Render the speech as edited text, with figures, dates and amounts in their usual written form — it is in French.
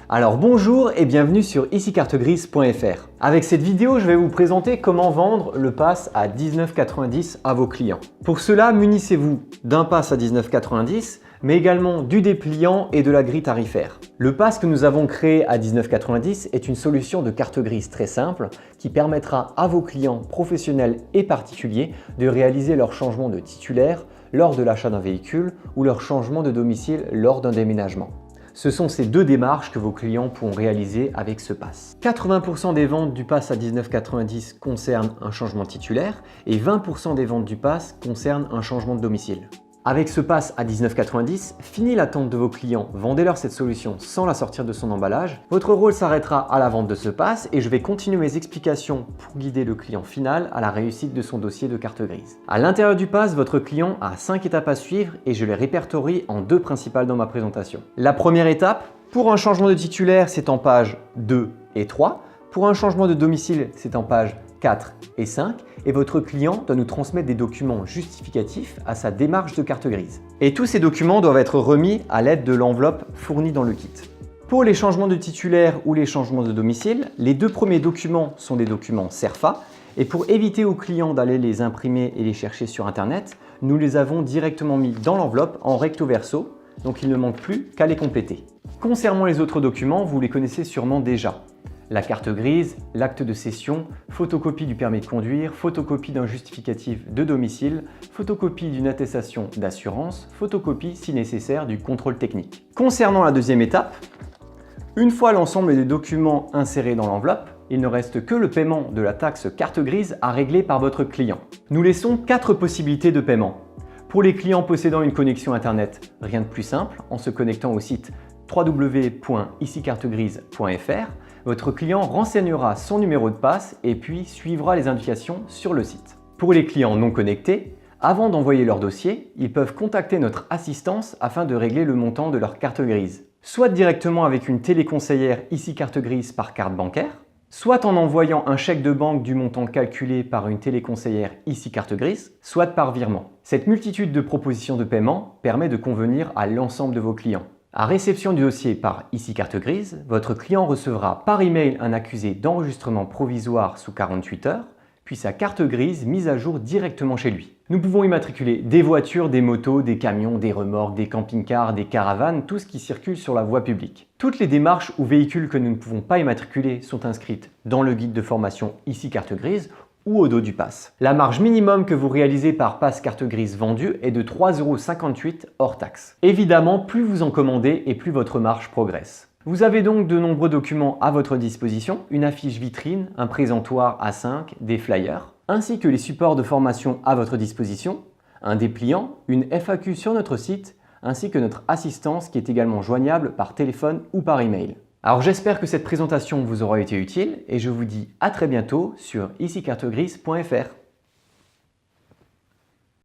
Alors bonjour et bienvenue sur ici-cartegrise.fr. Avec cette vidéo, je vais vous présenter comment vendre le pass à 19,90 € à vos clients. Pour cela, munissez-vous d'un pass à 19,90 €, mais également du dépliant et de la grille tarifaire. Le pass que nous avons créé à 19,90 € est une solution de carte grise très simple qui permettra à vos clients professionnels et particuliers de réaliser leur changement de titulaire lors de l'achat d'un véhicule ou leur changement de domicile lors d'un déménagement. Ce sont ces deux démarches que vos clients pourront réaliser avec ce pass. 80% des ventes du pass à 19,90 € concernent un changement titulaire et 20% des ventes du pass concernent un changement de domicile. Avec ce pass à 19,90 €, fini l'attente de vos clients, vendez-leur cette solution sans la sortir de son emballage. Votre rôle s'arrêtera à la vente de ce pass et je vais continuer mes explications pour guider le client final à la réussite de son dossier de carte grise. À l'intérieur du pass, votre client a 5 étapes à suivre et je les répertorie en 2 principales dans ma présentation. La première étape, pour un changement de titulaire, c'est en pages 2 et 3. Pour un changement de domicile, c'est en pages 4 et 5 et votre client doit nous transmettre des documents justificatifs à sa démarche de carte grise. Et tous ces documents doivent être remis à l'aide de l'enveloppe fournie dans le kit. Pour les changements de titulaire ou les changements de domicile, les 2 premiers documents sont des documents CERFA et pour éviter aux clients d'aller les imprimer et les chercher sur internet, nous les avons directement mis dans l'enveloppe en recto verso, donc il ne manque plus qu'à les compléter. Concernant les autres documents, vous les connaissez sûrement déjà. La carte grise, l'acte de cession, photocopie du permis de conduire, photocopie d'un justificatif de domicile, photocopie d'une attestation d'assurance, photocopie si nécessaire du contrôle technique. Concernant la deuxième étape, une fois l'ensemble des documents insérés dans l'enveloppe, il ne reste que le paiement de la taxe carte grise à régler par votre client. Nous laissons 4 possibilités de paiement. Pour les clients possédant une connexion internet, rien de plus simple, en se connectant au site www.ici-cartegrise.fr, votre client renseignera son numéro de passe et puis suivra les indications sur le site. Pour les clients non connectés, avant d'envoyer leur dossier, ils peuvent contacter notre assistance afin de régler le montant de leur carte grise. Soit directement avec une téléconseillère Ici Carte Grise par carte bancaire, soit en envoyant un chèque de banque du montant calculé par une téléconseillère Ici Carte Grise, soit par virement. Cette multitude de propositions de paiement permet de convenir à l'ensemble de vos clients. À réception du dossier par Ici Carte Grise, votre client recevra par email un accusé d'enregistrement provisoire sous 48 heures, puis sa carte grise mise à jour directement chez lui. Nous pouvons immatriculer des voitures, des motos, des camions, des remorques, des camping-cars, des caravanes, tout ce qui circule sur la voie publique. Toutes les démarches ou véhicules que nous ne pouvons pas immatriculer sont inscrites dans le guide de formation Ici Carte Grise ou au dos du pass. La marge minimum que vous réalisez par pass carte grise vendue est de 3,58 € hors taxe. Évidemment, plus vous en commandez et plus votre marge progresse. Vous avez donc de nombreux documents à votre disposition, une affiche vitrine, un présentoir A5, des flyers, ainsi que les supports de formation à votre disposition, un dépliant, une FAQ sur notre site, ainsi que notre assistance qui est également joignable par téléphone ou par email. Alors j'espère que cette présentation vous aura été utile et je vous dis à très bientôt sur ici-cartegrise.fr.